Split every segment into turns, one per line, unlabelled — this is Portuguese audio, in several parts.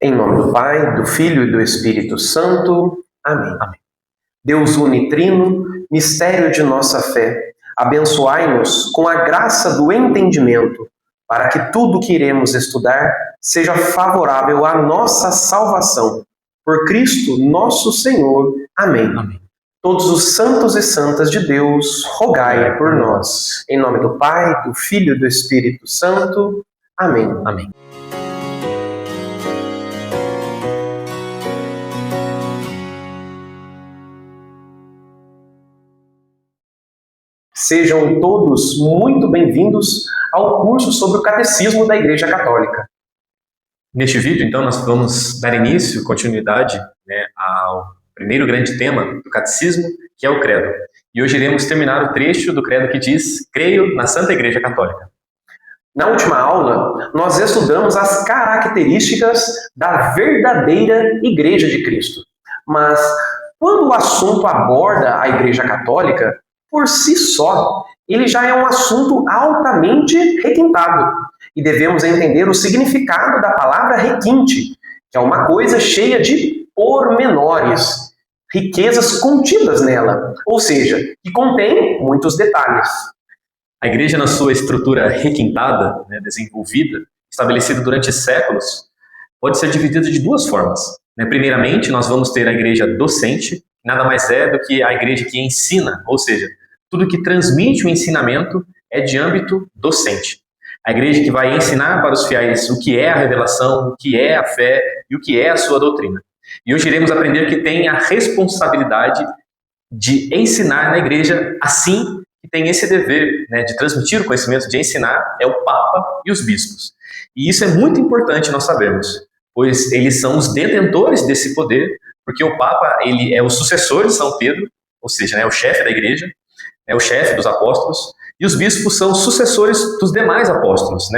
Em nome do Pai, do Filho e do Espírito Santo. Amém.
Amém.
Deus unitrino, mistério de nossa fé, abençoai-nos com a graça do entendimento, para que tudo que iremos estudar seja favorável à nossa salvação. Por Cristo nosso Senhor. Amém.
Amém.
Todos os santos e santas de Deus, rogai por nós. Em nome do Pai, do Filho e do Espírito Santo. Amém.
Amém.
Sejam todos muito bem-vindos ao curso sobre o Catecismo da Igreja Católica.
Neste vídeo, então, nós vamos dar início, continuidade, ao primeiro grande tema do Catecismo, que é o Credo. E hoje iremos terminar o trecho do Credo que diz: Creio na Santa Igreja Católica.
Na última aula, nós estudamos as características da verdadeira Igreja de Cristo. Mas, quando o assunto aborda a Igreja Católica, por si só, ele já é um assunto altamente requintado. E devemos entender o significado da palavra requinte, que é uma coisa cheia de pormenores, riquezas contidas nela, ou seja, que contém muitos detalhes.
A Igreja, na sua estrutura requintada, desenvolvida, estabelecida durante séculos, pode ser dividida de duas formas. Primeiramente, nós vamos ter a Igreja docente, que nada mais é do que a Igreja que ensina, ou seja, tudo que transmite o ensinamento é de âmbito docente. A Igreja que vai ensinar para os fiéis o que é a revelação, o que é a fé e o que é a sua doutrina. E hoje iremos aprender que tem a responsabilidade de ensinar na Igreja, assim que tem esse dever de transmitir o conhecimento, de ensinar, é o Papa e os bispos. E isso é muito importante nós sabermos, pois eles são os detentores desse poder, porque o Papa ele é o sucessor de São Pedro, ou seja, é o chefe da Igreja, é o chefe dos apóstolos, e os bispos são sucessores dos demais apóstolos,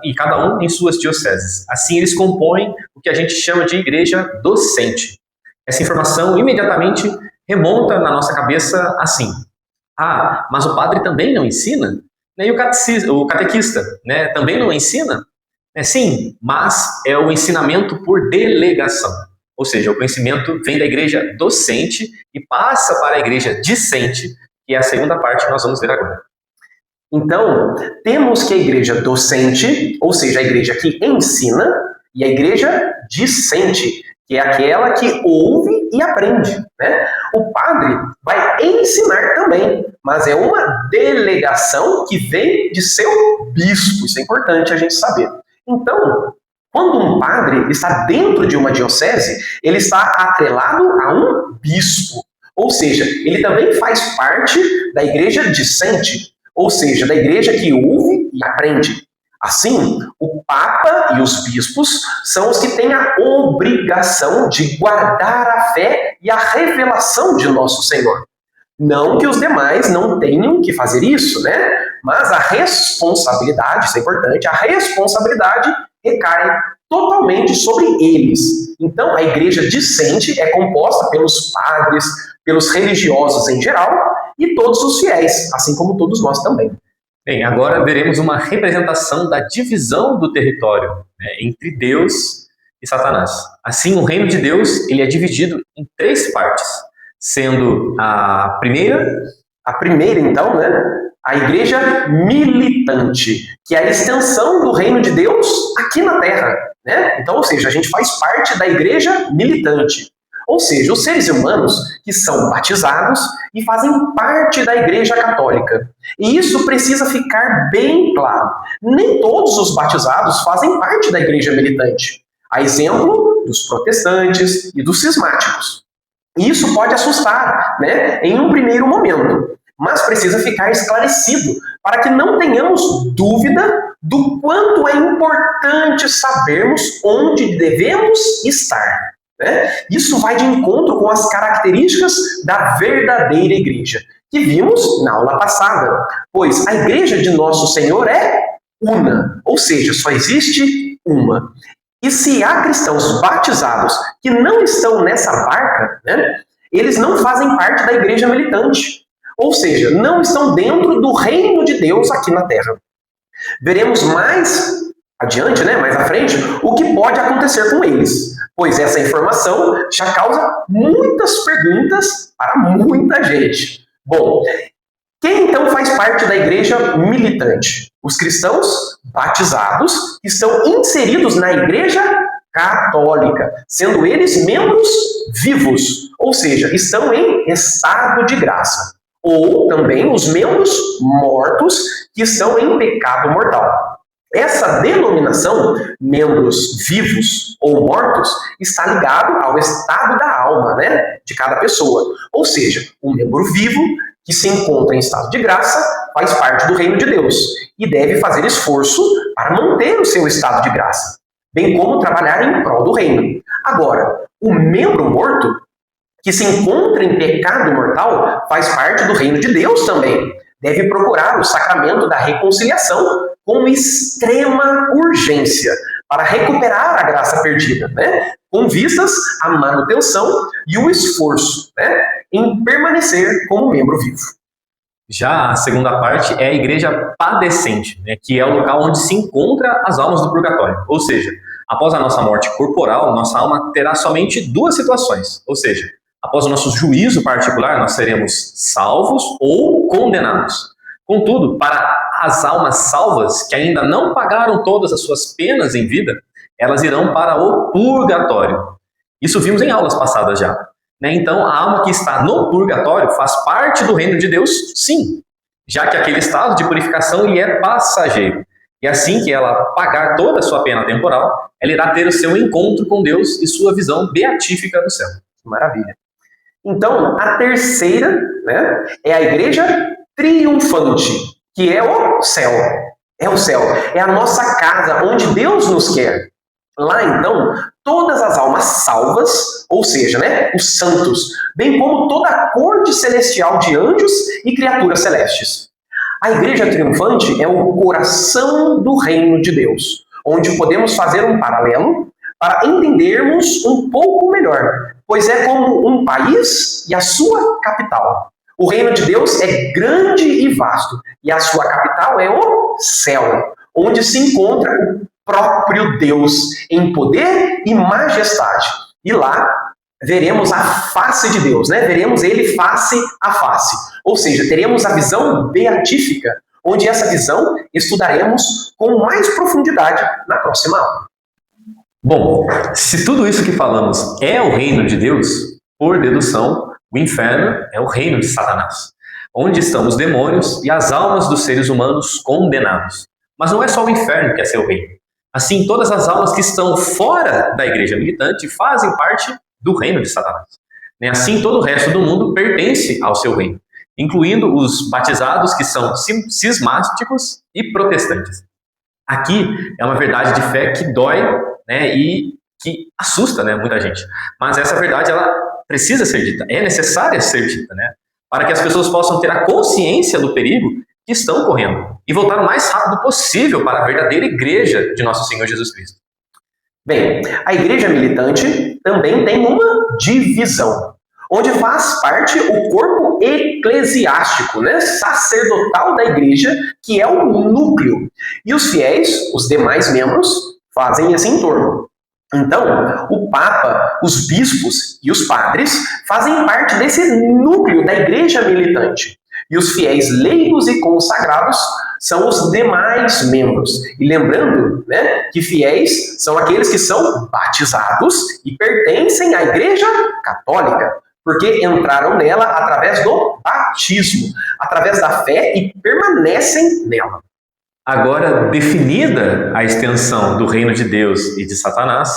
e cada um em suas dioceses. Assim, eles compõem o que a gente chama de igreja docente. Essa informação imediatamente remonta na nossa cabeça assim: ah, mas o padre também não ensina? E o catequista também não ensina? Sim, mas é o ensinamento por delegação. Ou seja, o conhecimento vem da igreja docente e passa para a igreja discente, que é a segunda parte que nós vamos ver agora.
Então, temos que a igreja docente, ou seja, a igreja que ensina, e a igreja discente, que é aquela que ouve e aprende. O padre vai ensinar também, mas é uma delegação que vem de seu bispo. Isso é importante a gente saber. Então, quando um padre está dentro de uma diocese, ele está atrelado a um bispo. Ou seja, ele também faz parte da igreja discente, ou seja, da igreja que ouve e aprende. Assim, o Papa e os bispos são os que têm a obrigação de guardar a fé e a revelação de nosso Senhor. Não que os demais não tenham que fazer isso, mas a responsabilidade, isso é importante, a responsabilidade recai totalmente sobre eles. Então, a igreja discente é composta pelos padres, pelos religiosos em geral e todos os fiéis, assim como todos nós também.
Bem, agora veremos uma representação da divisão do território entre Deus e Satanás. Assim, o reino de Deus ele é dividido em 3 partes, sendo a primeira,
então, a igreja militante, que é a extensão do reino de Deus aqui na Terra. Então, ou seja, a gente faz parte da igreja militante. Ou seja, os seres humanos que são batizados e fazem parte da Igreja Católica. E isso precisa ficar bem claro. Nem todos os batizados fazem parte da Igreja militante. A exemplo dos protestantes e dos cismáticos. E isso pode assustar, em um primeiro momento. Mas precisa ficar esclarecido para que não tenhamos dúvida do quanto é importante sabermos onde devemos estar. Isso vai de encontro com as características da verdadeira igreja, que vimos na aula passada, pois a igreja de Nosso Senhor é una, ou seja, só existe uma. E se há cristãos batizados que não estão nessa barca, eles não fazem parte da igreja militante, ou seja, não estão dentro do reino de Deus aqui na Terra. Veremos mais adiante, mais à frente, o que pode acontecer com eles. pois essa informação já causa muitas perguntas para muita gente. Bom, quem então faz parte da igreja militante? Os cristãos batizados que estão inseridos na igreja católica, sendo eles membros vivos, ou seja, estão em estado de graça. Ou também os membros mortos que estão em pecado mortal. Essa denominação, membros vivos ou mortos, está ligado ao estado da alma, né, de cada pessoa. Ou seja, o membro vivo que se encontra em estado de graça faz parte do reino de Deus e deve fazer esforço para manter o seu estado de graça, bem como trabalhar em prol do reino. Agora, o membro morto que se encontra em pecado mortal faz parte do reino de Deus também. Deve procurar o sacramento da reconciliação com extrema urgência para recuperar a graça perdida, né? Com vistas à manutenção e o esforço, né, em permanecer como membro vivo.
Já a segunda parte é a igreja padecente, né, que é o local onde se encontra as almas do purgatório. Ou seja, após a nossa morte corporal, nossa alma terá somente duas situações. Ou seja, após o nosso juízo particular, nós seremos salvos ou condenados. Contudo, para as almas salvas, que ainda não pagaram todas as suas penas em vida, elas irão para o purgatório. Isso vimos em aulas passadas já. Então, a alma que está no purgatório faz parte do reino de Deus, sim, já que aquele estado de purificação ele é passageiro. E assim que ela pagar toda a sua pena temporal, ela irá ter o seu encontro com Deus e sua visão beatífica no céu.
Maravilha. Então, a terceira, né, é a igreja triunfante, que é o céu. É o céu, é a nossa casa, onde Deus nos quer. Lá, então, todas as almas salvas, ou seja, né, os santos, bem como toda a corte celestial de anjos e criaturas celestes. A igreja triunfante é o coração do reino de Deus, onde podemos fazer um paralelo para entendermos um pouco melhor, pois é como um país e a sua capital. O reino de Deus é grande e vasto, e a sua capital é o céu, onde se encontra o próprio Deus em poder e majestade. E lá veremos a face de Deus, né? Veremos ele face a face. Ou seja, teremos a visão beatífica, onde essa visão estudaremos com mais profundidade na próxima aula.
Bom, se tudo isso que falamos é o reino de Deus, por dedução, o inferno é o reino de Satanás, onde estão os demônios e as almas dos seres humanos condenados. Mas não é só o inferno que é seu reino. Assim, todas as almas que estão fora da igreja militante fazem parte do reino de Satanás. Assim, todo o resto do mundo pertence ao seu reino, incluindo os batizados que são cismáticos e protestantes. Aqui é uma verdade de fé que dói, né, e que assusta, né, muita gente. Mas essa verdade ela precisa ser dita, é necessária ser dita, né, para que as pessoas possam ter a consciência do perigo que estão correndo e voltar o mais rápido possível para a verdadeira igreja de nosso Senhor Jesus Cristo.
Bem, a igreja militante também tem uma divisão, onde faz parte o corpo eclesiástico, né, sacerdotal da igreja, que é o núcleo. E os fiéis, os demais membros, fazem esse entorno. Então, o Papa, os bispos e os padres fazem parte desse núcleo da igreja militante. E os fiéis leigos e consagrados são os demais membros. E lembrando, né, que fiéis são aqueles que são batizados e pertencem à igreja católica, porque entraram nela através do batismo, através da fé e permanecem nela.
Agora, definida a extensão do reino de Deus e de Satanás,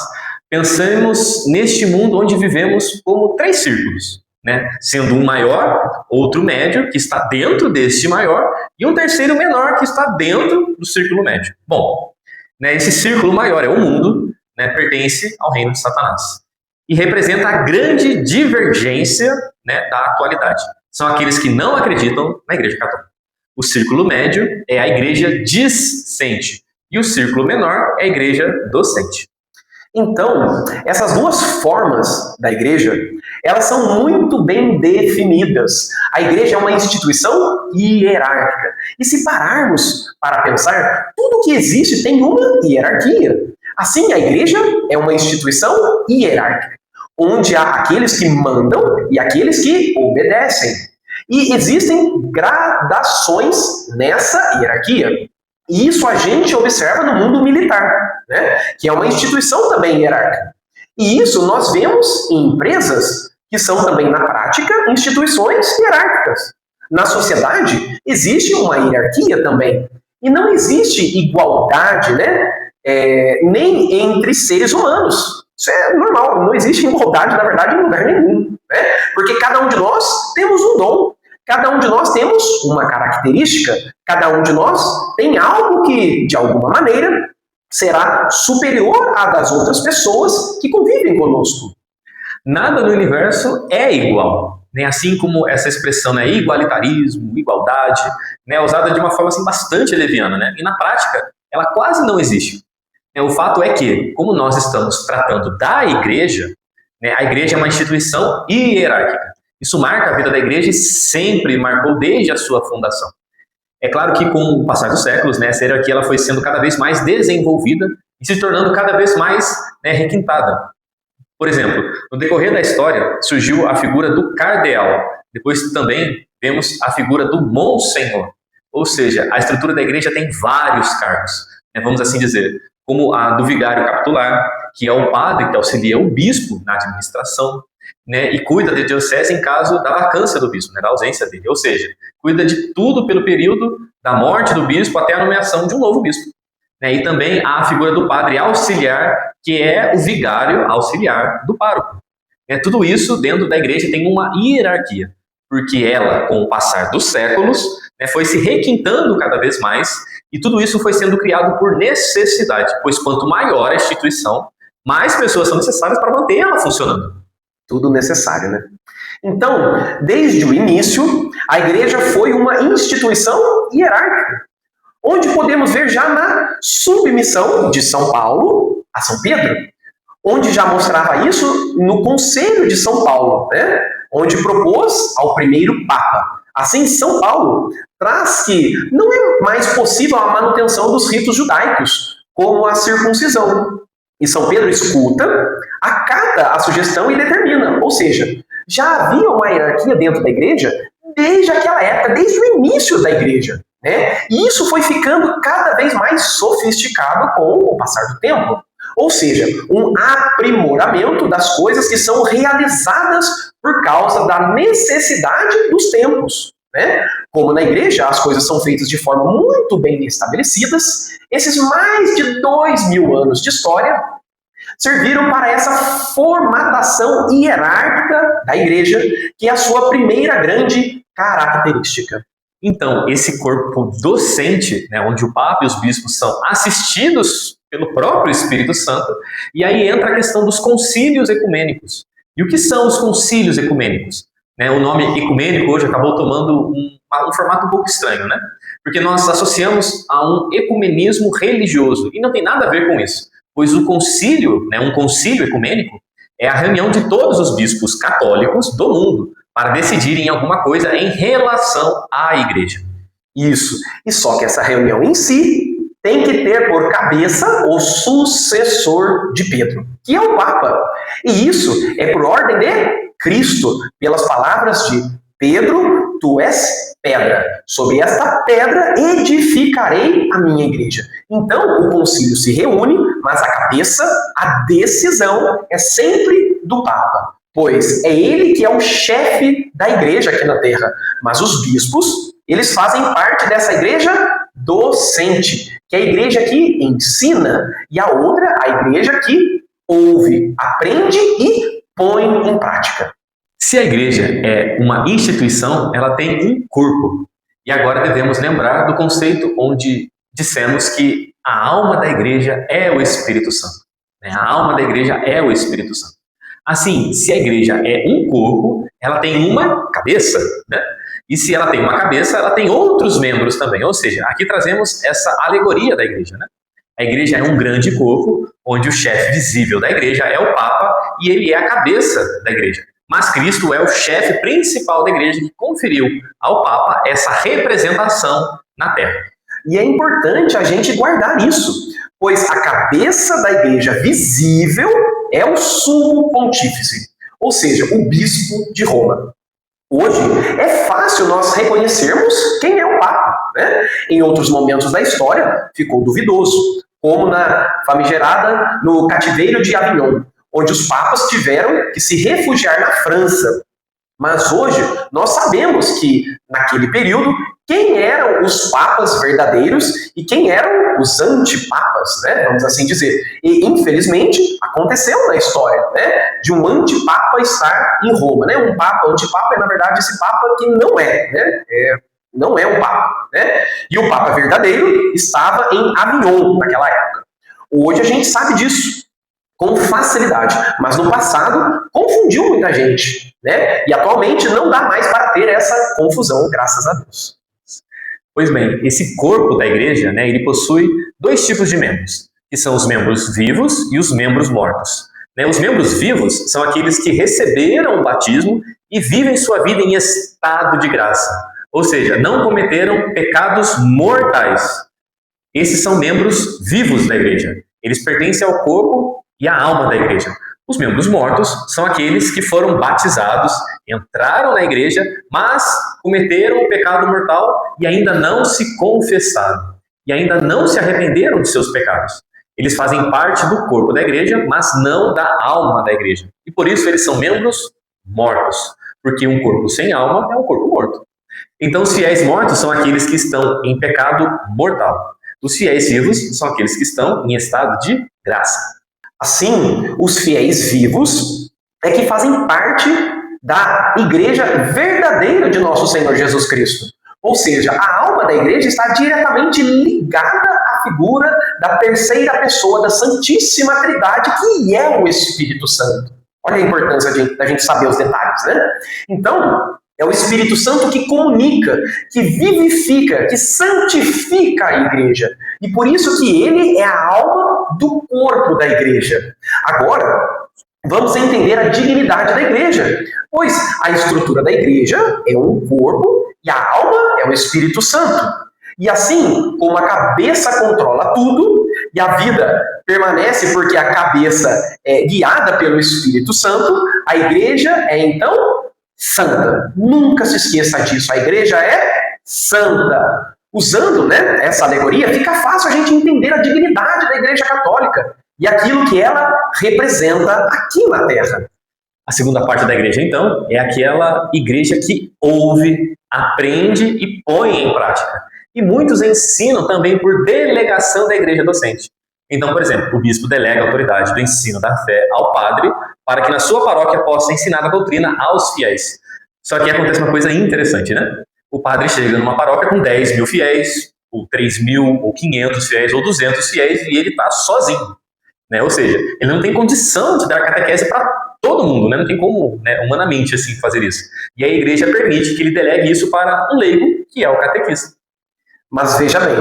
pensemos neste mundo onde vivemos como três círculos, né? Sendo um maior, outro médio, que está dentro deste maior, e um terceiro menor, que está dentro do círculo médio. Bom, né, esse círculo maior é o mundo, né, pertence ao reino de Satanás, e representa a grande divergência, né, da atualidade. São aqueles que não acreditam na Igreja Católica. O círculo médio é a igreja discente e o círculo menor é a igreja docente.
Então, essas duas formas da igreja, elas são muito bem definidas. A igreja é uma instituição hierárquica. E se pararmos para pensar, tudo que existe tem uma hierarquia. Assim, a igreja é uma instituição hierárquica, onde há aqueles que mandam e aqueles que obedecem. E existem gradações nessa hierarquia. E isso a gente observa no mundo militar, né? Que é uma instituição também hierárquica. E isso nós vemos em empresas que são também, na prática, instituições hierárquicas. Na sociedade, existe uma hierarquia também. E não existe igualdade, né? Nem entre seres humanos. Isso é normal, não existe igualdade, na verdade, em lugar nenhum. Né? Porque cada um de nós temos um dom, cada um de nós temos uma característica, cada um de nós tem algo que, de alguma maneira, será superior à das outras pessoas que convivem conosco.
Nada no universo é igual. Né? Assim como essa expressão, né, igualitarismo, igualdade, né, usada de uma forma assim, bastante leviana. Né? E na prática, ela quase não existe. O fato é que, como nós estamos tratando da igreja, né, a igreja é uma instituição hierárquica. Isso marca a vida da igreja e sempre marcou desde a sua fundação. É claro que com o passar dos séculos, né, essa hierarquia ela foi sendo cada vez mais desenvolvida e se tornando cada vez mais, né, requintada. Por exemplo, no decorrer da história surgiu a figura do cardeal. Depois também vemos a figura do monsenhor. Ou seja, a estrutura da igreja tem vários cargos, né, vamos assim dizer, como a do vigário capitular, que é o padre que auxilia o bispo na administração, né, e cuida da diocese em caso da vacância do bispo, né, da ausência dele. Ou seja, cuida de tudo pelo período da morte do bispo até a nomeação de um novo bispo. Né, e também há a figura do padre auxiliar, que é o vigário auxiliar do pároco. Tudo isso dentro da igreja tem uma hierarquia, porque ela, com o passar dos séculos, né, foi se requintando cada vez mais, e tudo isso foi sendo criado por necessidade, pois quanto maior a instituição, mais pessoas são necessárias para manter ela funcionando.
Tudo necessário, né? Então, desde o início, a igreja foi uma instituição hierárquica, onde podemos ver já na submissão de São Paulo a São Pedro, onde já mostrava isso no Conselho de São Paulo, né? Onde propôs ao primeiro Papa. Assim, São Paulo traz que não é mais possível a manutenção dos ritos judaicos, como a circuncisão. E São Pedro escuta, acata a sugestão e determina. Ou seja, já havia uma hierarquia dentro da igreja desde aquela época, desde o início da igreja. Né? E isso foi ficando cada vez mais sofisticado com o passar do tempo. Ou seja, um aprimoramento das coisas que são realizadas por causa da necessidade dos tempos. Né? Como na igreja as coisas são feitas de forma muito bem estabelecidas, esses mais de 2000 anos de história serviram para essa formatação hierárquica da igreja, que é a sua primeira grande característica.
Então, esse corpo docente, né, onde o Papa e os bispos são assistidos pelo próprio Espírito Santo, e aí entra a questão dos concílios ecumênicos. E o que são os concílios ecumênicos? Né, o nome ecumênico hoje acabou tomando um formato um pouco estranho, né? Porque nós associamos a um ecumenismo religioso, e não tem nada a ver com isso, pois o concílio, né, um concílio ecumênico, é a reunião de todos os bispos católicos do mundo, para decidirem alguma coisa em relação à igreja.
Isso. E só que essa reunião em si tem que ter por cabeça o sucessor de Pedro, que é o Papa. E isso é por ordem de Cristo, pelas palavras de Pedro, tu és pedra. Sobre esta pedra edificarei a minha igreja. Então o concílio se reúne, mas a cabeça, a decisão é sempre do Papa. Pois é ele que é o chefe da igreja aqui na Terra. Mas os bispos, eles fazem parte dessa igreja docente, que é a igreja que ensina, e a outra, a igreja que ouve, aprende e põe em prática.
Se a igreja é uma instituição, ela tem um corpo. E agora devemos lembrar do conceito onde dissemos que a alma da igreja é o Espírito Santo. A alma da igreja é o Espírito Santo. Assim, se a igreja é um corpo, ela tem uma cabeça, né? E se ela tem uma cabeça, ela tem outros membros também. Ou seja, aqui trazemos essa alegoria da igreja, né? A igreja é um grande corpo, onde o chefe visível da igreja é o Papa e ele é a cabeça da igreja. Mas Cristo é o chefe principal da igreja que conferiu ao Papa essa representação na Terra.
E é importante a gente guardar isso, pois a cabeça da igreja visível é o sumo pontífice, ou seja, o bispo de Roma. Hoje é fácil nós reconhecermos quem é o Papa, né? Em outros momentos da história ficou duvidoso, como na famigerada no cativeiro de Avignon, onde os papas tiveram que se refugiar na França. Mas hoje nós sabemos que, naquele período, quem eram os papas verdadeiros e quem eram os antipapas, né? Vamos assim dizer. E, infelizmente, aconteceu na história, né? De um antipapa estar em Roma, né? Um papa, antipapa é, na verdade, esse papa que não é, né? Não é um papa, né? E o papa verdadeiro estava em Avignon naquela época. Hoje a gente sabe disso com facilidade, mas no passado confundiu muita gente, né? E atualmente não dá mais para ter essa confusão, graças a Deus.
Pois bem, esse corpo da igreja, né, ele possui dois tipos de membros, que são os membros vivos e os membros mortos. Né, os membros vivos são aqueles que receberam o batismo e vivem sua vida em estado de graça, ou seja, não cometeram pecados mortais. Esses são membros vivos da igreja. Eles pertencem ao corpo e à alma da igreja. Os membros mortos são aqueles que foram batizados, entraram na igreja, mas cometeram o pecado mortal e ainda não se confessaram, e ainda não se arrependeram de seus pecados. Eles fazem parte do corpo da igreja, mas não da alma da igreja. E por isso eles são membros mortos, porque um corpo sem alma é um corpo morto. Então os fiéis mortos são aqueles que estão em pecado mortal. Os fiéis vivos são aqueles que estão em estado de graça.
Assim, os fiéis vivos é que fazem parte da igreja verdadeira de nosso Senhor Jesus Cristo. Ou seja, a alma da igreja está diretamente ligada à figura da terceira pessoa da Santíssima Trindade, que é o Espírito Santo. Olha a importância da gente saber os detalhes, né? Então, é o Espírito Santo que comunica, que vivifica, que santifica a igreja. E por isso que ele é a alma do corpo da igreja. Agora, vamos entender a dignidade da igreja, pois a estrutura da igreja é um corpo e a alma é o Espírito Santo. E assim, como a cabeça controla tudo e a vida permanece porque a cabeça é guiada pelo Espírito Santo, a igreja é então santa. Nunca se esqueça disso. A igreja é santa. Usando, né, essa alegoria, fica fácil a gente entender a dignidade da igreja católica e aquilo que ela representa aqui na Terra.
A segunda parte da igreja, então, é aquela igreja que ouve, aprende e põe em prática. E muitos ensinam também por delegação da igreja docente. Então, por exemplo, o bispo delega a autoridade do ensino da fé ao padre para que na sua paróquia possa ensinar a doutrina aos fiéis. Só que acontece uma coisa interessante, né? O padre chega numa paróquia com 10 mil fiéis, ou 3 mil, ou 500 fiéis, ou 200 fiéis, e ele está sozinho. Né? Ou seja, ele não tem condição de dar catequese para todo mundo, né? Não tem como, né, humanamente assim, fazer isso. E a igreja permite que ele delegue isso para um leigo, que é o catequista.
Mas veja bem,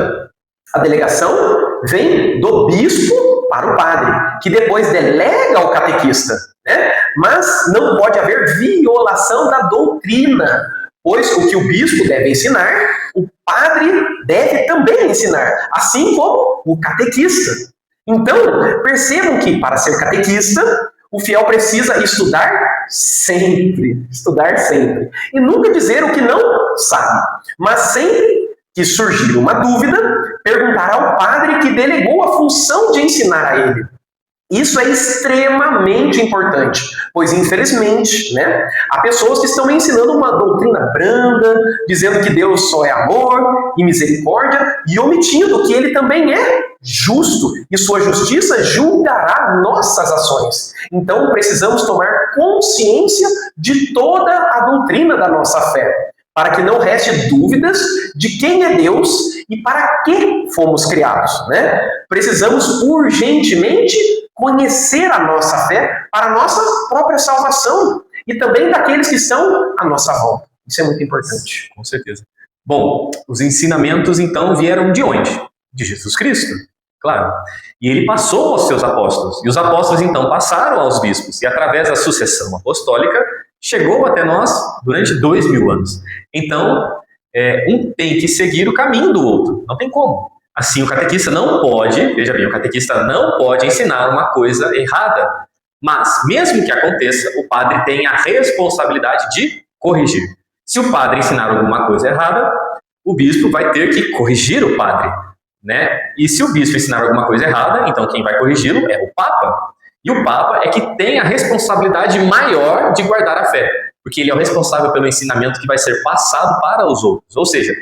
a delegação vem do bispo para o padre, que depois delega ao catequista, né? Mas não pode haver violação da doutrina, pois o que o bispo deve ensinar, o padre deve também ensinar, assim como o catequista. Então, percebam que para ser catequista, o fiel precisa estudar sempre, e nunca dizer o que não sabe, mas sempre que surgir uma dúvida, perguntar ao padre que delegou a função de ensinar a ele. Isso é extremamente importante, pois infelizmente, né, há pessoas que estão ensinando uma doutrina branda, dizendo que Deus só é amor e misericórdia, e omitindo que ele também é justo, e sua justiça julgará nossas ações. Então precisamos tomar consciência de toda a doutrina da nossa fé, para que não reste dúvidas de quem é Deus e para que fomos criados, né? Precisamos urgentemente conhecer a nossa fé para a nossa própria salvação e também daqueles que estão à nossa volta. Isso é muito importante.
Com certeza. Bom, os ensinamentos então vieram de onde? De Jesus Cristo, claro. E ele passou aos seus apóstolos. E os apóstolos então passaram aos bispos. E através da sucessão apostólica, chegou até nós durante 2000 anos. Então, um tem que seguir o caminho do outro. Não tem como. Assim, o catequista não pode, veja bem, o catequista não pode ensinar uma coisa errada. Mas, mesmo que aconteça, o padre tem a responsabilidade de corrigir. Se o padre ensinar alguma coisa errada, o bispo vai ter que corrigir o padre, né? E se o bispo ensinar alguma coisa errada, então quem vai corrigi-lo é o Papa. E o Papa é que tem a responsabilidade maior de guardar a fé, porque ele é o responsável pelo ensinamento que vai ser passado para os outros. Ou seja,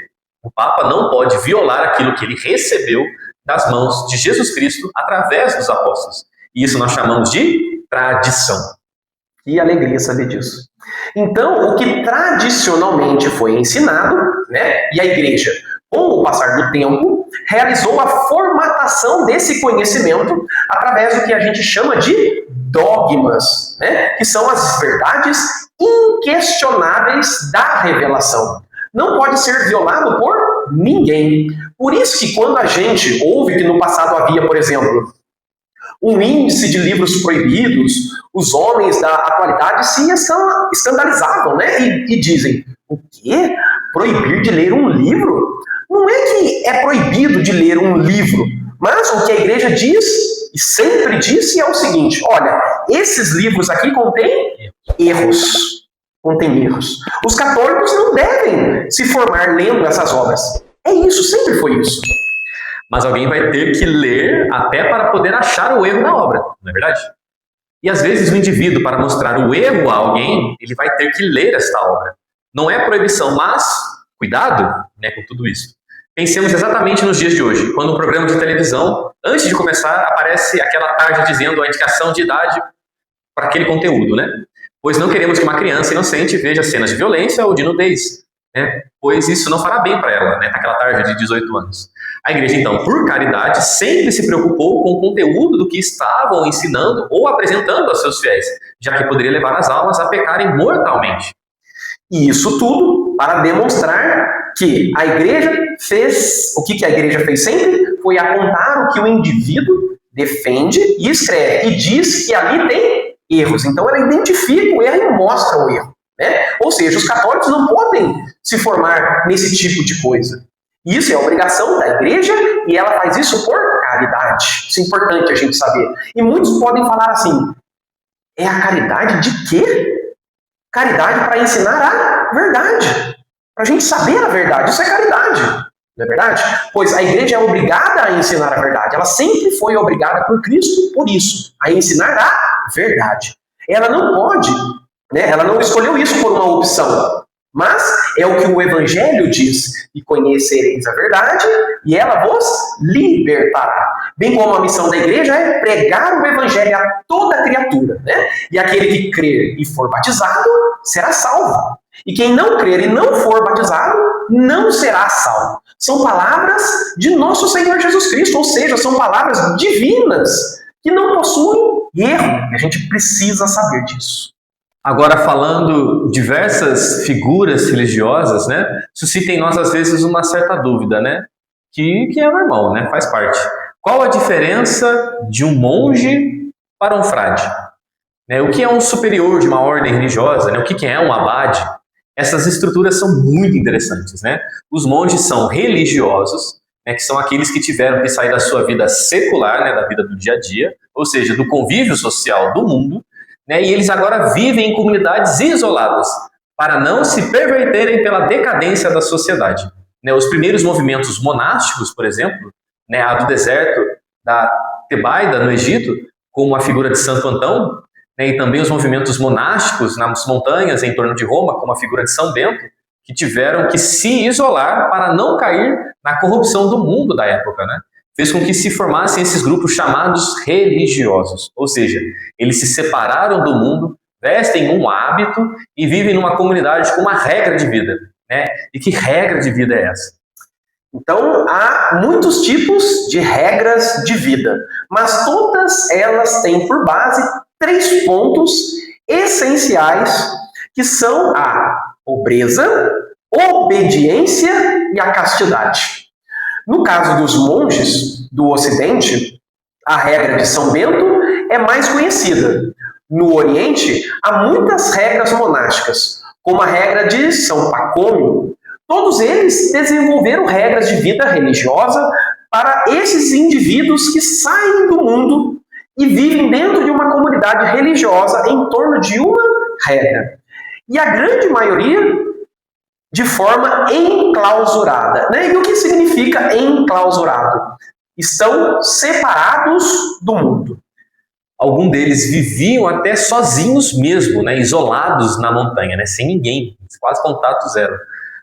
o Papa não pode violar aquilo que ele recebeu das mãos de Jesus Cristo através dos apóstolos. E isso nós chamamos de tradição.
Que alegria saber disso. Então, o que tradicionalmente foi ensinado, né, e a igreja, com o passar do tempo, realizou a formatação desse conhecimento através do que a gente chama de dogmas, né, que são as verdades inquestionáveis da revelação. Não pode ser violado por ninguém. Por isso que quando a gente ouve que no passado havia, por exemplo, um índice de livros proibidos, os homens da atualidade se escandalizavam, né? E dizem, o quê? Proibir de ler um livro? Não é que é proibido de ler um livro, mas o que a igreja diz, e sempre disse, é o seguinte, olha, esses livros aqui contêm erros. Contêm erros. Os católicos não devem se formar lendo essas obras. É isso, sempre foi isso.
Mas alguém vai ter que ler até para poder achar o erro na obra, não é verdade? E às vezes o indivíduo, para mostrar o erro a alguém, ele vai ter que ler esta obra. Não é proibição, mas cuidado, né, com tudo isso. Pensemos exatamente nos dias de hoje, quando um programa de televisão, antes de começar, aparece aquela tarja dizendo a indicação de idade para aquele conteúdo, né? Pois não queremos que uma criança inocente veja cenas de violência ou de nudez, né? Pois isso não fará bem para ela, né, naquela tarja de 18 anos. A igreja, então, por caridade, sempre se preocupou com o conteúdo do que estavam ensinando ou apresentando aos seus fiéis, já que poderia levar as almas a pecarem mortalmente.
E isso tudo para demonstrar que a igreja fez... O que a igreja fez sempre? Foi apontar o que o indivíduo defende e escreve, e diz que ali tem erros. Então ela identifica o erro e mostra o erro, né? Ou seja, os católicos não podem se formar nesse tipo de coisa. Isso é obrigação da igreja e ela faz isso por caridade. Isso é importante a gente saber. E muitos podem falar assim, é a caridade de quê? Caridade para ensinar a verdade. Para a gente saber a verdade. Isso é caridade. Não é verdade? Pois a igreja é obrigada a ensinar a verdade. Ela sempre foi obrigada por Cristo por isso. A ensinar a verdade. Ela não pode, né? Ela não escolheu isso por uma opção. Mas é o que o Evangelho diz, e conhecereis a verdade, e ela vos libertará. Bem como a missão da igreja é pregar o Evangelho a toda criatura, né? E aquele que crer e for batizado, será salvo. E quem não crer e não for batizado, não será salvo. São palavras de nosso Senhor Jesus Cristo, ou seja, são palavras divinas, que não possuem erro. E a gente precisa saber disso.
Agora, falando diversas figuras religiosas, né, suscita em nós, às vezes, uma certa dúvida, né, que é normal, né, faz parte. Qual a diferença de um monge para um frade? Né, o que é um superior de uma ordem religiosa? Né, o que é um abade? Essas estruturas são muito interessantes, né? Os monges são religiosos, né, que são aqueles que tiveram que sair da sua vida secular, né, da vida do dia a dia, ou seja, do convívio social do mundo, né, e eles agora vivem em comunidades isoladas, para não se perverterem pela decadência da sociedade. Né, os primeiros movimentos monásticos, por exemplo, né, a do deserto da Tebaida, no Egito, como a figura de Santo Antão, né, e também os movimentos monásticos nas montanhas em torno de Roma, como a figura de São Bento, que tiveram que se isolar para não cair na corrupção do mundo da época, né? Fez com que se formassem esses grupos chamados religiosos, ou seja, eles se separaram do mundo, vestem um hábito e vivem numa comunidade com uma regra de vida, né? E que regra de vida é essa?
Então, há muitos tipos de regras de vida, mas todas elas têm por base 3 pontos essenciais, que são a pobreza, obediência e a castidade. No caso dos monges do Ocidente, a regra de São Bento é mais conhecida. No Oriente, há muitas regras monásticas, como a regra de São Pacômio, Todos eles desenvolveram regras de vida religiosa para esses indivíduos que saem do mundo e vivem dentro de uma comunidade religiosa em torno de uma regra. E a grande maioria de forma enclausurada. Né? E o que significa enclausurado? Estão separados do mundo.
Alguns deles viviam até sozinhos mesmo, né? Isolados na montanha, né? Sem ninguém, quase contato zero.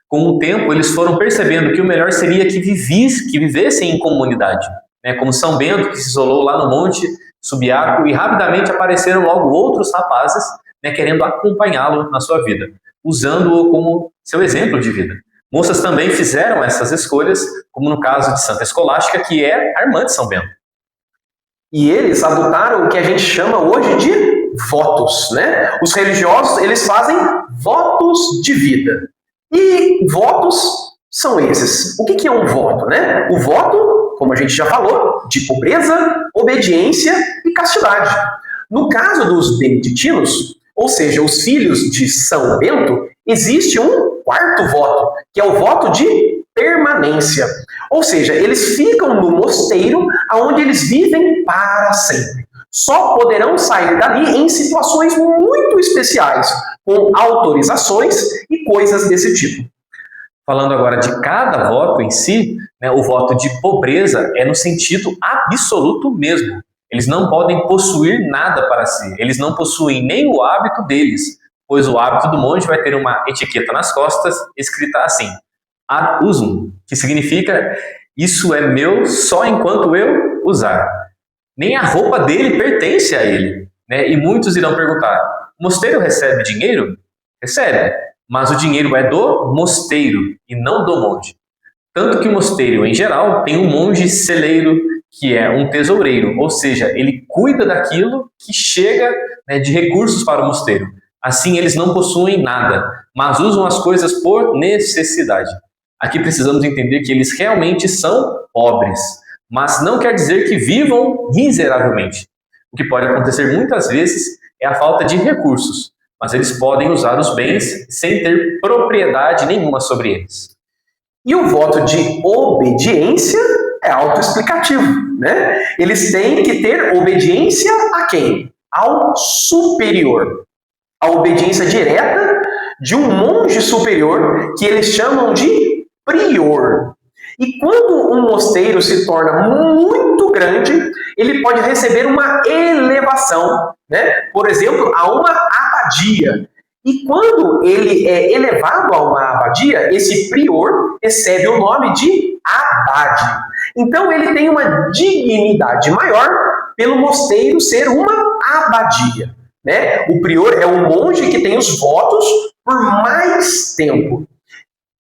Com o tempo, eles foram percebendo que o melhor seria que vivessem em comunidade. Né? Como São Bento, que se isolou lá no Monte Subiaco, e rapidamente apareceram logo outros rapazes, né, querendo acompanhá-lo na sua vida, usando-o como seu exemplo de vida. Moças também fizeram essas escolhas, como no caso de Santa Escolástica, que é a irmã de São Bento.
E eles adotaram o que a gente chama hoje de votos. Né? Os religiosos, eles fazem votos de vida. E votos são esses. O que é um voto? Né? O voto, como a gente já falou, de pobreza, obediência e castidade. No caso dos beneditinos, ou seja, os filhos de São Bento, existe um quarto voto, que é o voto de permanência. Ou seja, eles ficam no mosteiro onde eles vivem para sempre. Só poderão sair dali em situações muito especiais, com autorizações e coisas desse tipo.
Falando agora de cada voto em si, né, o voto de pobreza é no sentido absoluto mesmo. Eles não podem possuir nada para si. Eles não possuem nem o hábito deles, pois o hábito do monge vai ter uma etiqueta nas costas escrita assim, ad usum, que significa isso é meu só enquanto eu usar. Nem a roupa dele pertence a ele. Né? E muitos irão perguntar, o mosteiro recebe dinheiro? Recebe, mas o dinheiro é do mosteiro e não do monge. Tanto que o mosteiro, em geral, tem um monge celeiro, que é um tesoureiro, ou seja, ele cuida daquilo que chega, né, de recursos para o mosteiro. Assim, eles não possuem nada, mas usam as coisas por necessidade. Aqui precisamos entender que eles realmente são pobres, mas não quer dizer que vivam miseravelmente. O que pode acontecer muitas vezes é a falta de recursos, mas eles podem usar os bens sem ter propriedade nenhuma sobre eles.
E o voto de obediência é autoexplicativo, né? Eles têm que ter obediência a quem? Ao superior. A obediência direta de um monge superior que eles chamam de prior. E quando um mosteiro se torna muito grande, ele pode receber uma elevação, né? Por exemplo, a uma abadia. E quando ele é elevado a uma abadia, esse prior recebe o nome de abade. Então ele tem uma dignidade maior pelo mosteiro ser uma abadia. Né? O prior é um monge que tem os votos por mais tempo.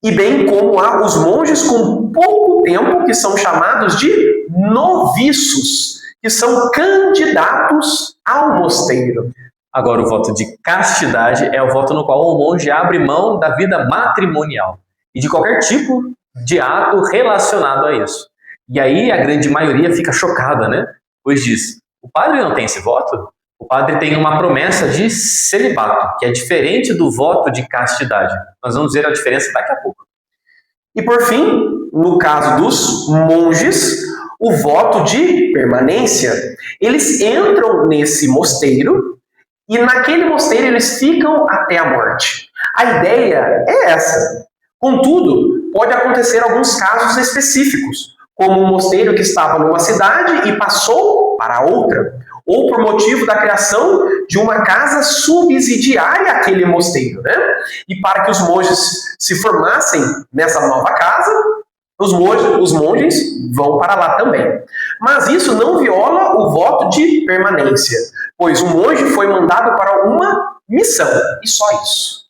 E bem como há os monges com pouco tempo, que são chamados de noviços, que são candidatos ao mosteiro.
Agora, o voto de castidade é o voto no qual o monge abre mão da vida matrimonial e de qualquer tipo de ato relacionado a isso. E aí a grande maioria fica chocada, né? Pois diz, o padre não tem esse voto? O padre tem uma promessa de celibato, que é diferente do voto de castidade. Nós vamos ver a diferença daqui a pouco.
E por fim, no caso dos monges, o voto de permanência. Eles entram nesse mosteiro e naquele mosteiro eles ficam até a morte. A ideia é essa. Contudo, pode acontecer alguns casos específicos, como um mosteiro que estava numa cidade e passou para outra, ou por motivo da criação de uma casa subsidiária àquele mosteiro, né? E para que os monges se formassem nessa nova casa, os monges vão para lá também. Mas isso não viola o voto de permanência, pois o monge foi mandado para uma missão, e só isso.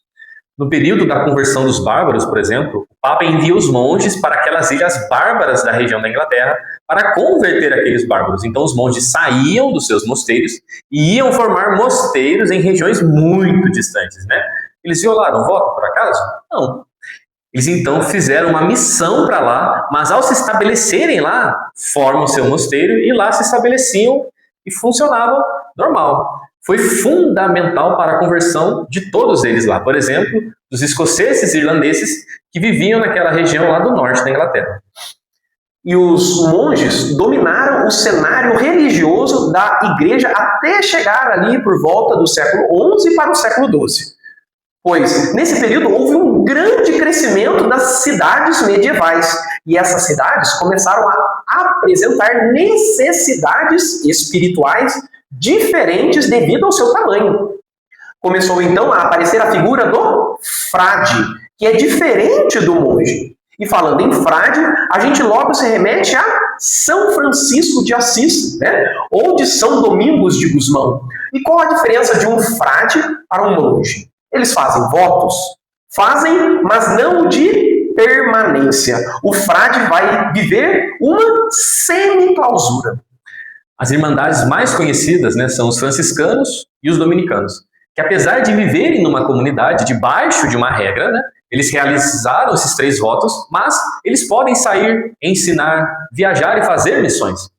No período da conversão dos bárbaros, por exemplo, o Papa envia os monges para aquelas ilhas bárbaras da região da Inglaterra para converter aqueles bárbaros. Então os monges saíam dos seus mosteiros e iam formar mosteiros em regiões muito distantes, né? Eles violaram o voto, por acaso? Não. Eles então fizeram uma missão para lá, mas ao se estabelecerem lá, formam seu mosteiro e lá se estabeleciam e funcionava normal. foi fundamental para a conversão de todos eles lá. Por exemplo, dos escoceses e irlandeses que viviam naquela região lá do norte da Inglaterra.
E os monges dominaram o cenário religioso da igreja até chegar ali por volta do século XI para o século XII. Pois, nesse período, houve um grande crescimento das cidades medievais. E essas cidades começaram a apresentar necessidades espirituais diferentes devido ao seu tamanho. Começou, então, a aparecer a figura do frade, que é diferente do monge. E falando em frade, a gente logo se remete a São Francisco de Assis, né? Ou de São Domingos de Gusmão. E qual a diferença de um frade para um monge? Eles fazem votos? Fazem, mas não de permanência. O frade vai viver uma semi-clausura.
As irmandades mais conhecidas, né, são os franciscanos e os dominicanos, que apesar de viverem numa comunidade debaixo de uma regra, né, eles realizaram esses 3 votos, mas eles podem sair, ensinar, viajar e fazer missões.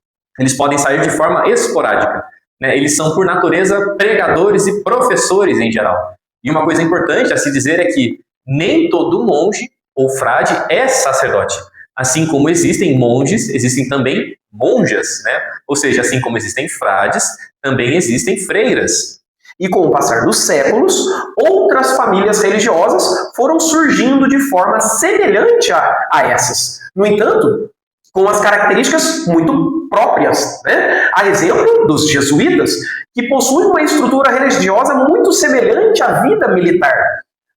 Eles podem sair de forma esporádica. Né? Eles são, por natureza, pregadores e professores em geral. E uma coisa importante a se dizer é que nem todo monge ou frade é sacerdote. Assim como existem monges, existem também monjas, né? Ou seja, assim como existem frades, também existem freiras.
E com o passar dos séculos, outras famílias religiosas foram surgindo de forma semelhante a essas. No entanto, com as características muito próprias, né? A exemplo dos jesuítas, que possuem uma estrutura religiosa muito semelhante à vida militar.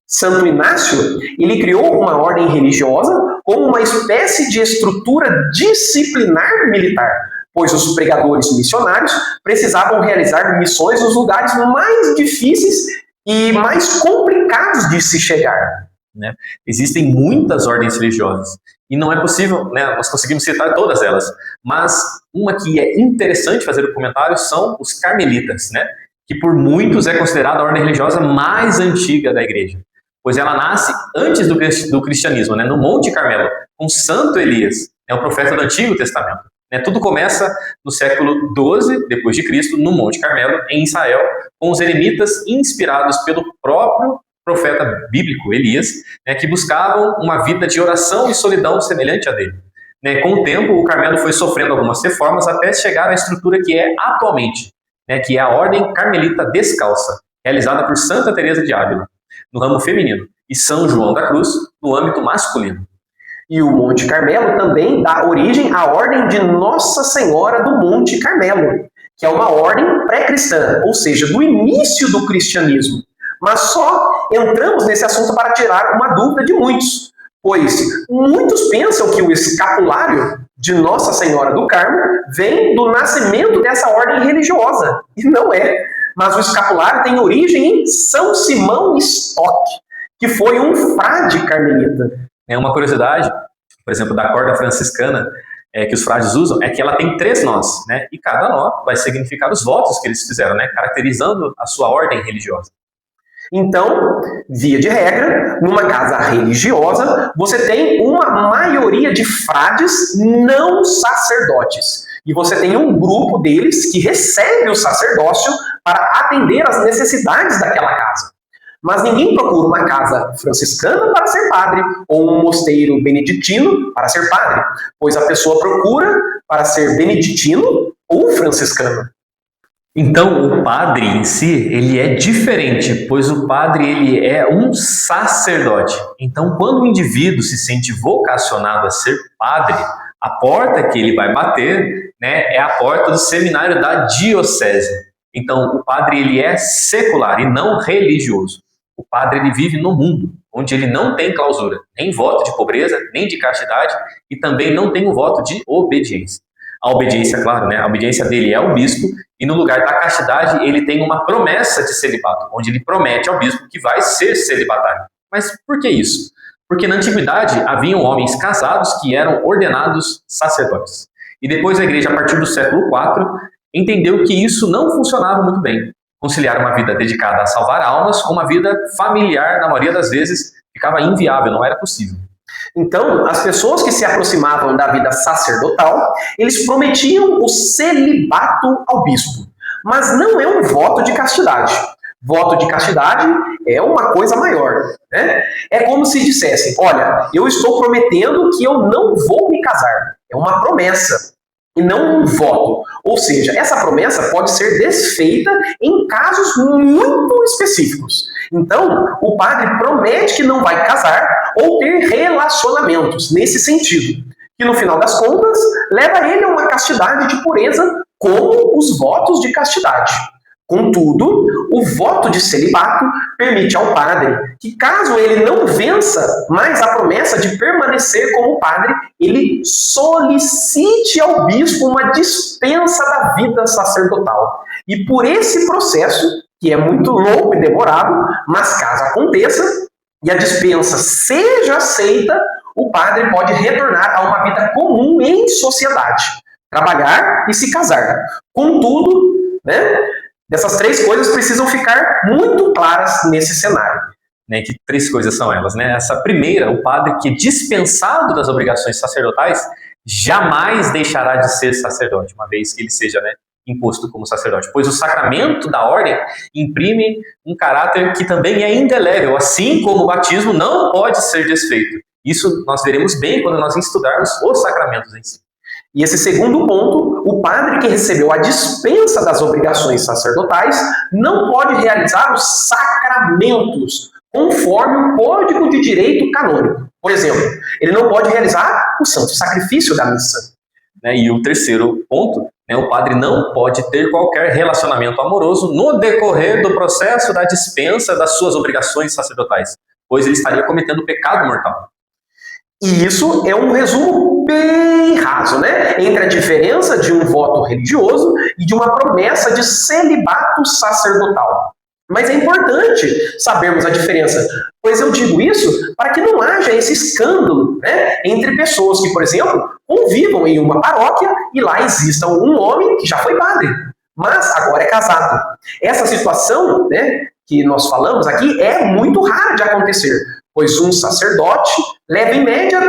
Santo Inácio, ele criou uma ordem religiosa como uma espécie de estrutura disciplinar militar, pois os pregadores missionários precisavam realizar missões nos lugares mais difíceis e mais complicados de se chegar.
Né? Existem muitas ordens religiosas e não é possível, né, nós conseguimos citar todas elas, mas uma que é interessante fazer o comentário são os carmelitas, né, que por muitos é considerada a ordem religiosa mais antiga da igreja, pois ela nasce antes do cristianismo, né, no Monte Carmelo, com Santo Elias, o profeta do Antigo Testamento. Né, tudo começa no século XII depois de Cristo, no Monte Carmelo, em Israel, com os eremitas inspirados pelo próprio profeta bíblico, Elias, né, que buscavam uma vida de oração e solidão semelhante a dele. Né, com o tempo, o Carmelo foi sofrendo algumas reformas até chegar à estrutura que é atualmente, né, que é a Ordem Carmelita Descalça, realizada por Santa Teresa de Ávila, no ramo feminino, e São João da Cruz, no âmbito masculino.
E o Monte Carmelo também dá origem à Ordem de Nossa Senhora do Monte Carmelo, que é uma ordem pré-cristã, ou seja, do início do cristianismo. Mas só entramos nesse assunto para tirar uma dúvida de muitos, pois muitos pensam que o escapulário de Nossa Senhora do Carmo vem do nascimento dessa ordem religiosa, e não é. Mas o escapulário tem origem em São Simão Stock, que foi um frade carmelita.
É uma curiosidade, por exemplo, da corda franciscana que os frades usam, é que ela tem 3 nós, né? E cada nó vai significar os votos que eles fizeram, né? Caracterizando a sua ordem religiosa.
Então, via de regra, numa casa religiosa, você tem uma maioria de frades não sacerdotes. E você tem um grupo deles que recebe o sacerdócio para atender às necessidades daquela casa. Mas ninguém procura uma casa franciscana para ser padre, ou um mosteiro beneditino para ser padre, pois a pessoa procura para ser beneditino ou franciscano.
Então, o padre em si, ele é diferente, pois o padre ele é um sacerdote. Então, quando o indivíduo se sente vocacionado a ser padre, a porta que ele vai bater, né, é a porta do seminário da diocese. Então, o padre ele é secular e não religioso. O padre ele vive no mundo, onde ele não tem clausura, nem voto de pobreza, nem de castidade, e também não tem o voto de obediência. A obediência, claro, né? A obediência dele é ao bispo, e no lugar da castidade ele tem uma promessa de celibato, onde ele promete ao bispo que vai ser celibatário. Mas por que isso? Porque na antiguidade haviam homens casados que eram ordenados sacerdotes. E depois a igreja, a partir do século IV, entendeu que isso não funcionava muito bem. Conciliar uma vida dedicada a salvar almas com uma vida familiar, na maioria das vezes, ficava inviável, não era possível.
Então, as pessoas que se aproximavam da vida sacerdotal, eles prometiam o celibato ao bispo. mas não é um voto de castidade. Voto de castidade é uma coisa maior, né? É como se dissessem, olha, eu estou prometendo que eu não vou me casar. É uma promessa e não um voto. Ou seja, essa promessa pode ser desfeita em casos muito específicos. Então, o padre promete que não vai casar ou ter relacionamentos nesse sentido, que no final das contas leva ele a uma castidade de pureza como os votos de castidade. Contudo, o voto de celibato permite ao padre que, caso ele não vença mais a promessa de permanecer como padre, ele solicite ao bispo uma dispensa da vida sacerdotal. E por esse processo, que é muito longo e demorado, mas caso aconteça e a dispensa seja aceita, o padre pode retornar a uma vida comum em sociedade, trabalhar e se casar. Contudo, dessas três coisas precisam ficar muito claras nesse cenário.
Que três coisas são elas, Essa primeira, o padre que, dispensado das obrigações sacerdotais, jamais deixará de ser sacerdote, uma vez que ele seja imposto como sacerdote, pois o sacramento da ordem imprime um caráter que também é indelével, assim como o batismo não pode ser desfeito. Isso nós veremos bem quando nós estudarmos os sacramentos em si.
E esse segundo ponto, o padre que recebeu a dispensa das obrigações sacerdotais não pode realizar os sacramentos conforme o Código de Direito Canônico. Por exemplo, ele não pode realizar o santo sacrifício da missa.
E o terceiro ponto, o padre não pode ter qualquer relacionamento amoroso no decorrer do processo da dispensa das suas obrigações sacerdotais, pois ele estaria cometendo pecado mortal.
E isso é um resumo bem raso, entre a diferença de um voto religioso e de uma promessa de celibato sacerdotal. Mas é importante sabermos a diferença, pois eu digo isso para que não haja esse escândalo entre pessoas que, por exemplo, convivam em uma paróquia e lá exista um homem que já foi padre, mas agora é casado. Essa situação que nós falamos aqui é muito rara de acontecer, pois um sacerdote leva em média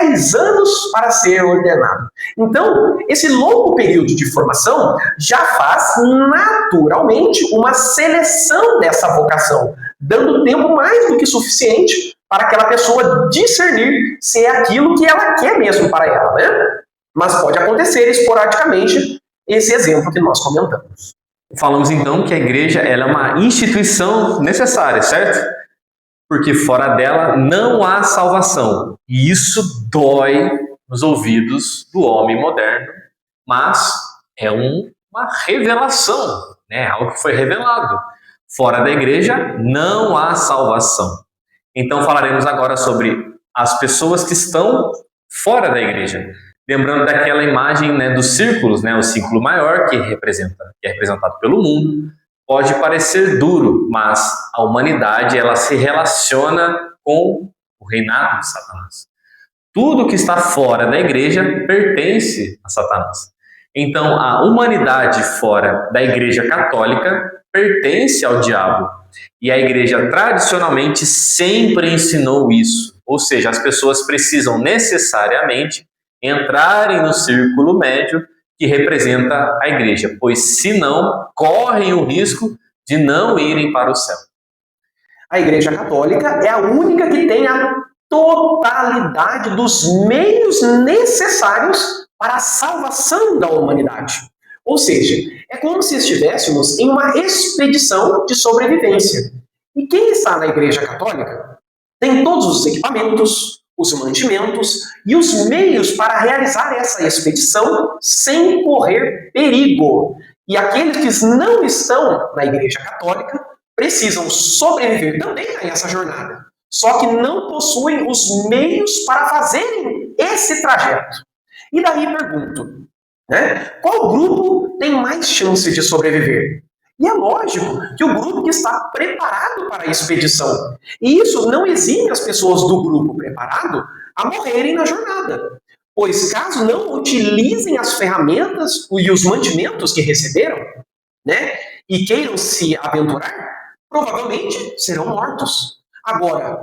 10 anos para ser ordenado. Então, esse longo período de formação já faz naturalmente uma seleção dessa vocação, dando tempo mais do que suficiente para aquela pessoa discernir se é aquilo que ela quer mesmo para ela, Mas pode acontecer esporadicamente esse exemplo que nós comentamos.
Falamos então que a igreja ela é uma instituição necessária, certo? Porque fora dela não há salvação. E isso dói nos ouvidos do homem moderno, mas é uma revelação, algo que foi revelado. Fora da igreja não há salvação. Então falaremos agora sobre as pessoas que estão fora da igreja. Lembrando daquela imagem dos círculos, o círculo maior que é representado pelo mundo. Pode parecer duro, mas a humanidade ela se relaciona com o reinado de Satanás. Tudo que está fora da igreja pertence a Satanás. Então, a humanidade fora da igreja católica pertence ao diabo. E a igreja tradicionalmente sempre ensinou isso. Ou seja, as pessoas precisam necessariamente entrarem no círculo médio que representa a igreja, pois senão correm o risco de não irem para o céu.
A Igreja Católica é a única que tem a totalidade dos meios necessários para a salvação da humanidade. Ou seja, é como se estivéssemos em uma expedição de sobrevivência. E quem está na Igreja Católica tem todos os equipamentos, os mantimentos e os meios para realizar essa expedição sem correr perigo. E aqueles que não estão na Igreja Católica precisam sobreviver também a essa jornada, só que não possuem os meios para fazerem esse trajeto. E daí pergunto, qual grupo tem mais chance de sobreviver? E é lógico que o grupo que está preparado para a expedição. E isso não exime as pessoas do grupo preparado a morrerem na jornada. Pois caso não utilizem as ferramentas e os mantimentos que receberam, e queiram se aventurar, provavelmente serão mortos. Agora,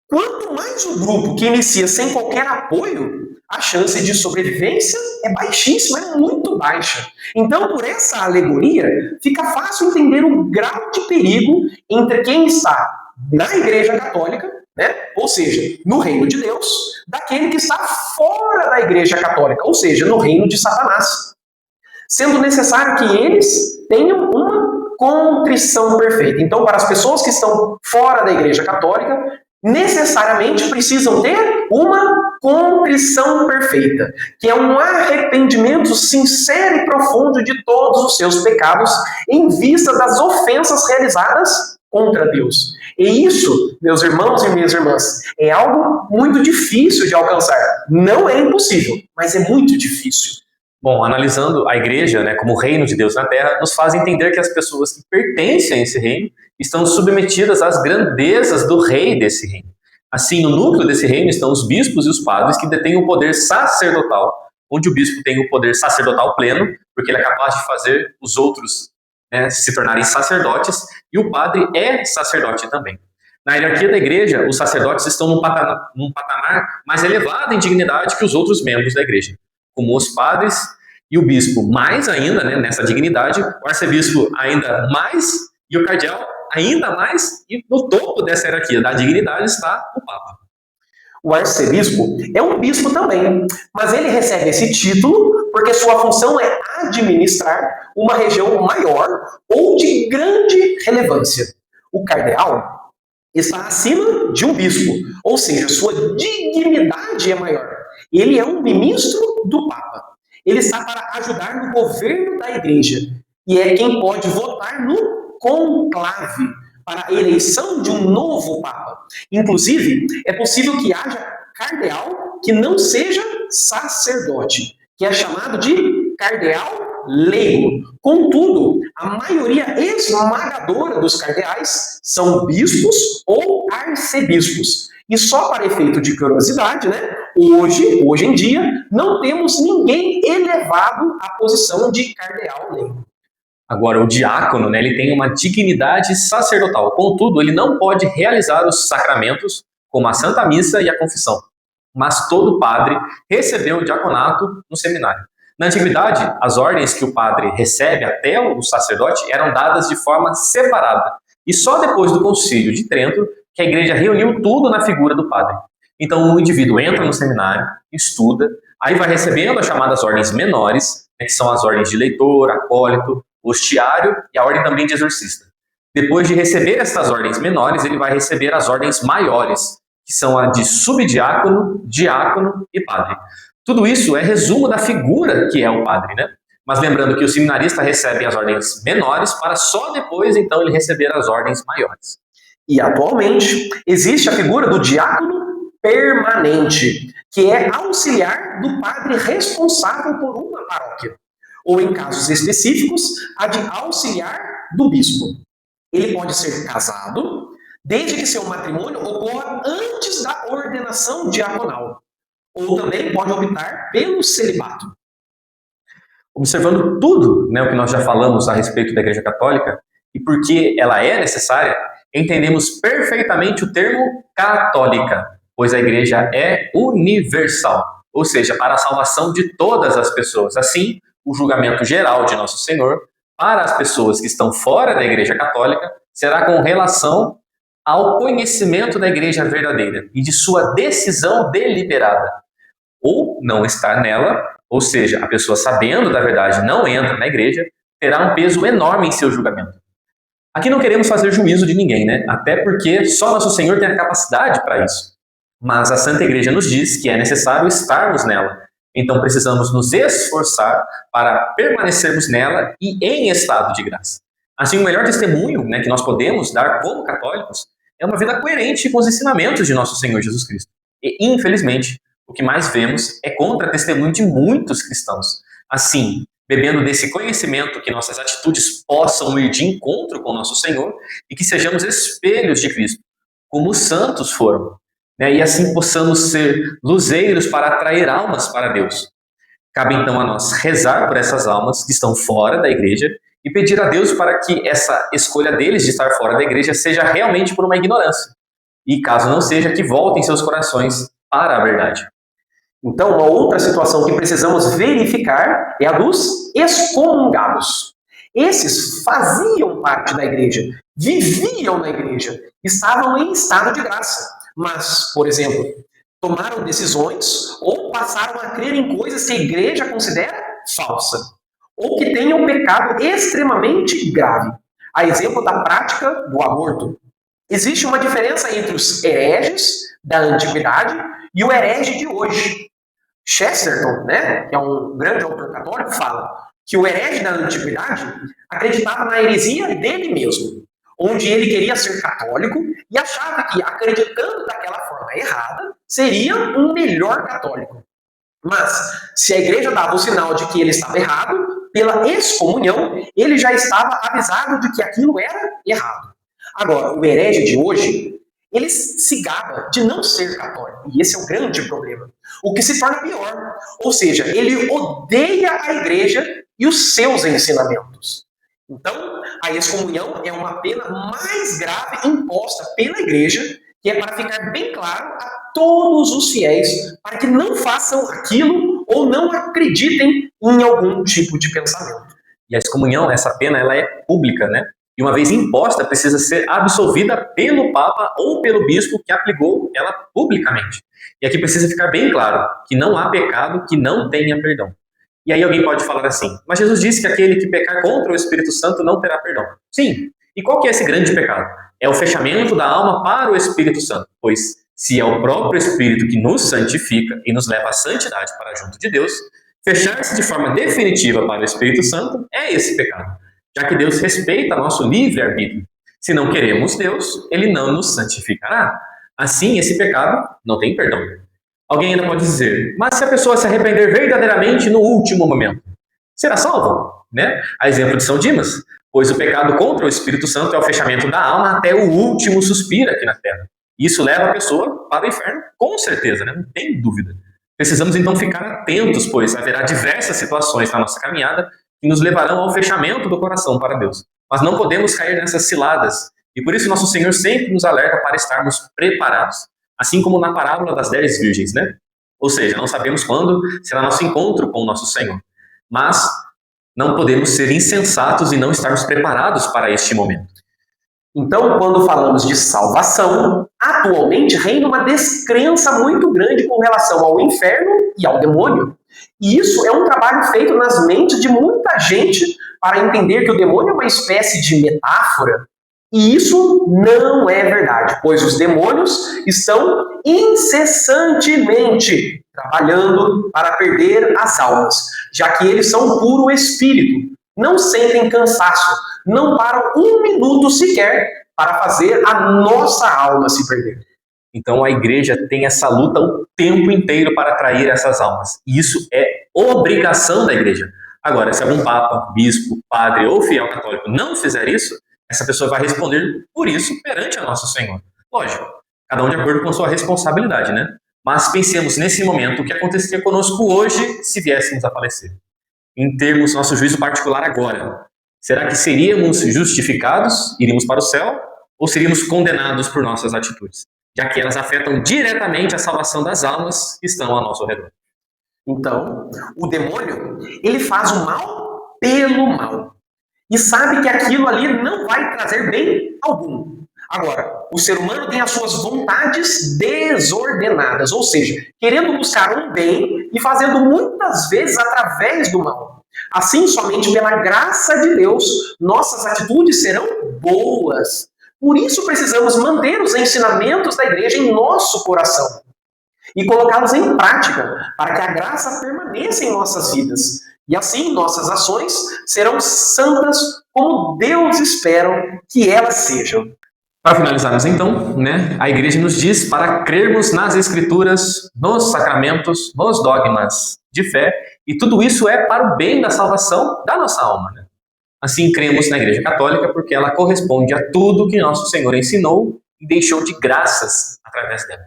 quanto mais o grupo que inicia sem qualquer apoio, a chance de sobrevivência é baixíssima, é muito baixa. Então, por essa alegoria, fica fácil entender o grau de perigo entre quem está na Igreja Católica, né? Ou seja, no reino de Deus, daquele que está fora da Igreja Católica, ou seja, no reino de Satanás. Sendo necessário que eles tenham uma contrição perfeita. Então, para as pessoas que estão fora da Igreja Católica, necessariamente precisam ter uma contrição perfeita, que é um arrependimento sincero e profundo de todos os seus pecados em vista das ofensas realizadas contra Deus. E isso, meus irmãos e minhas irmãs, é algo muito difícil de alcançar. Não é impossível, mas é muito difícil.
Bom, analisando a igreja, né, como o reino de Deus na terra, nos faz entender que as pessoas que pertencem a esse reino estão submetidas às grandezas do rei desse reino. Assim, no núcleo desse reino estão os bispos e os padres que detêm o poder sacerdotal, onde o bispo tem o poder sacerdotal pleno, porque ele é capaz de fazer os outros, né, se tornarem sacerdotes, e o padre é sacerdote também. Na hierarquia da igreja, os sacerdotes estão num patamar mais elevado em dignidade que os outros membros da igreja, como os padres e o bispo mais ainda, né, nessa dignidade, o arcebispo ainda mais e o cardeal ainda mais, e no topo dessa hierarquia da dignidade está o Papa.
O arcebispo é um bispo também, mas ele recebe esse título porque sua função é administrar uma região maior ou de grande relevância. O cardeal está acima de um bispo, ou seja, sua dignidade é maior. Ele é um ministro do Papa. Ele está para ajudar no governo da igreja e é quem pode votar no conclave para a eleição de um novo Papa. Inclusive, é possível que haja cardeal que não seja sacerdote, que é chamado de cardeal leigo. Contudo, a maioria esmagadora dos cardeais são bispos ou arcebispos. E só para efeito de curiosidade, né, hoje em dia, não temos ninguém elevado à posição de cardeal leigo.
Agora, o diácono, né, ele tem uma dignidade sacerdotal. Contudo, ele não pode realizar os sacramentos, como a Santa Missa e a confissão. Mas todo padre recebeu o diaconato no seminário. Na antiguidade, as ordens que o padre recebe até o sacerdote eram dadas de forma separada. E só depois do Concílio de Trento que a igreja reuniu tudo na figura do padre. Então, o indivíduo entra no seminário, estuda, aí vai recebendo as chamadas ordens menores, né, que são as ordens de leitor, acólito, hostiário e a ordem também de exorcista. Depois de receber estas ordens menores, ele vai receber as ordens maiores, que são a de subdiácono, diácono e padre. Tudo isso é resumo da figura que é o padre, né? Mas lembrando que o seminarista recebe as ordens menores para só depois, então, ele receber as ordens maiores.
E atualmente existe a figura do diácono permanente, que é auxiliar do padre responsável por uma paróquia. Ou, em casos específicos, a de auxiliar do bispo. Ele pode ser casado, desde que seu matrimônio ocorra antes da ordenação diaconal. Ou também pode optar pelo celibato.
Observando tudo, né, o que nós já falamos a respeito da Igreja Católica, e por que ela é necessária, entendemos perfeitamente o termo católica, pois a Igreja é universal, ou seja, para a salvação de todas as pessoas. Assim, o julgamento geral de Nosso Senhor para as pessoas que estão fora da Igreja Católica será com relação ao conhecimento da Igreja verdadeira e de sua decisão deliberada. Ou não estar nela, ou seja, a pessoa sabendo da verdade não entra na Igreja, terá um peso enorme em seu julgamento. Aqui não queremos fazer juízo de ninguém, né? Até porque só Nosso Senhor tem a capacidade para isso. Mas a Santa Igreja nos diz que é necessário estarmos nela. Então precisamos nos esforçar para permanecermos nela e em estado de graça. Assim, o melhor testemunho, né, que nós podemos dar como católicos é uma vida coerente com os ensinamentos de Nosso Senhor Jesus Cristo. E, infelizmente, o que mais vemos é contra-testemunho de muitos cristãos. Assim, bebendo desse conhecimento, que nossas atitudes possam ir de encontro com Nosso Senhor e que sejamos espelhos de Cristo, como os santos foram. E assim possamos ser luzeiros para atrair almas para Deus. Cabe então a nós rezar por essas almas que estão fora da igreja e pedir a Deus para que essa escolha deles de estar fora da igreja seja realmente por uma ignorância. E caso não seja, que voltem seus corações para a verdade.
Então, uma outra situação que precisamos verificar é a dos excomungados. Esses faziam parte da igreja, viviam na igreja, estavam em estado de graça, mas, por exemplo, tomaram decisões ou passaram a crer em coisas que a igreja considera falsa, ou que tenham um pecado extremamente grave. A exemplo da prática do aborto. Existe uma diferença entre os hereges da antiguidade e o herege de hoje. Chesterton, né, que é um grande autor católico, fala que o herege da antiguidade acreditava na heresia dele mesmo, onde ele queria ser católico e achava que, acreditando daquela forma errada, seria um melhor católico. Mas, se a igreja dava o sinal de que ele estava errado, pela excomunhão, ele já estava avisado de que aquilo era errado. Agora, o herege de hoje, ele se gaba de não ser católico, e esse é o grande problema. O que se torna pior, ou seja, ele odeia a igreja e os seus ensinamentos. Então, a excomunhão é uma pena mais grave imposta pela igreja, que é para ficar bem claro a todos os fiéis, para que não façam aquilo ou não acreditem em algum tipo de pensamento.
E a excomunhão, essa pena, ela é pública, né? E uma vez imposta, precisa ser absolvida pelo Papa ou pelo Bispo que aplicou ela publicamente. E aqui precisa ficar bem claro que não há pecado que não tenha perdão. E aí alguém pode falar assim, mas Jesus disse que aquele que pecar contra o Espírito Santo não terá perdão. Sim. E qual que é esse grande pecado? É o fechamento da alma para o Espírito Santo, pois se é o próprio Espírito que nos santifica e nos leva à santidade para junto de Deus, fechar-se de forma definitiva para o Espírito Santo é esse pecado, já que Deus respeita nosso livre-arbítrio. Se não queremos Deus, Ele não nos santificará. Assim, esse pecado não tem perdão. Alguém ainda pode dizer, mas se a pessoa se arrepender verdadeiramente no último momento, será salvo? Né? A exemplo de São Dimas, pois o pecado contra o Espírito Santo é o fechamento da alma até o último suspiro aqui na terra. Isso leva a pessoa para o inferno, com certeza, né? Não tem dúvida. Precisamos então ficar atentos, pois haverá diversas situações na nossa caminhada que nos levarão ao fechamento do coração para Deus. Mas não podemos cair nessas ciladas. E por isso nosso Senhor sempre nos alerta para estarmos preparados. Assim como na parábola das 10 virgens, né? Ou seja, não sabemos quando será nosso encontro com o nosso Senhor. Mas não podemos ser insensatos e não estarmos preparados para este momento.
Então, quando falamos de salvação, atualmente reina uma descrença muito grande com relação ao inferno e ao demônio. E isso é um trabalho feito nas mentes de muita gente para entender que o demônio é uma espécie de metáfora. E isso não é verdade, pois os demônios estão incessantemente trabalhando para perder as almas, já que eles são puro espírito, não sentem cansaço, não param um minuto sequer para fazer a nossa alma se perder.
Então a igreja tem essa luta o tempo inteiro para atrair essas almas. E isso é obrigação da igreja. Agora, se algum papa, bispo, padre ou fiel católico não fizer isso, essa pessoa vai responder por isso perante a nosso Senhor. Lógico, cada um de acordo com a sua responsabilidade, né? Mas pensemos nesse momento o que aconteceria conosco hoje se viéssemos a falecer. Em termos nosso juízo particular agora, será que seríamos justificados, iríamos para o céu, ou seríamos condenados por nossas atitudes? Já que elas afetam diretamente a salvação das almas que estão ao nosso redor.
Então, o demônio, ele faz o mal pelo mal. E sabe que aquilo ali não vai trazer bem algum. Agora, o ser humano tem as suas vontades desordenadas, ou seja, querendo buscar um bem e fazendo muitas vezes através do mal. Assim, somente pela graça de Deus, nossas atitudes serão boas. Por isso precisamos manter os ensinamentos da igreja em nosso coração e colocá-los em prática para que a graça permaneça em nossas vidas. E assim nossas ações serão santas como Deus espera que elas sejam.
Para finalizarmos então, a igreja nos diz para crermos nas escrituras, nos sacramentos, nos dogmas de fé, e tudo isso é para o bem da salvação da nossa alma. Assim cremos na igreja católica porque ela corresponde a tudo que nosso Senhor ensinou e deixou de graças através dela.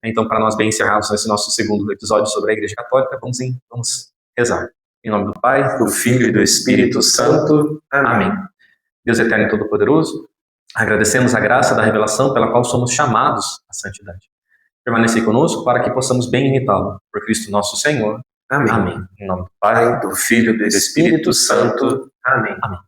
Então, para nós bem encerrarmos esse nosso segundo episódio sobre a igreja católica, vamos rezar. Em nome do Pai, do Filho e do Espírito Santo. Amém. Deus eterno e todo-poderoso, agradecemos a graça da revelação pela qual somos chamados à santidade. permanecer conosco para que possamos bem imitá-lo. Por Cristo nosso Senhor.
Amém.
Amém. Em nome do Pai,
Do Filho e do Espírito Santo. Amém.
Amém.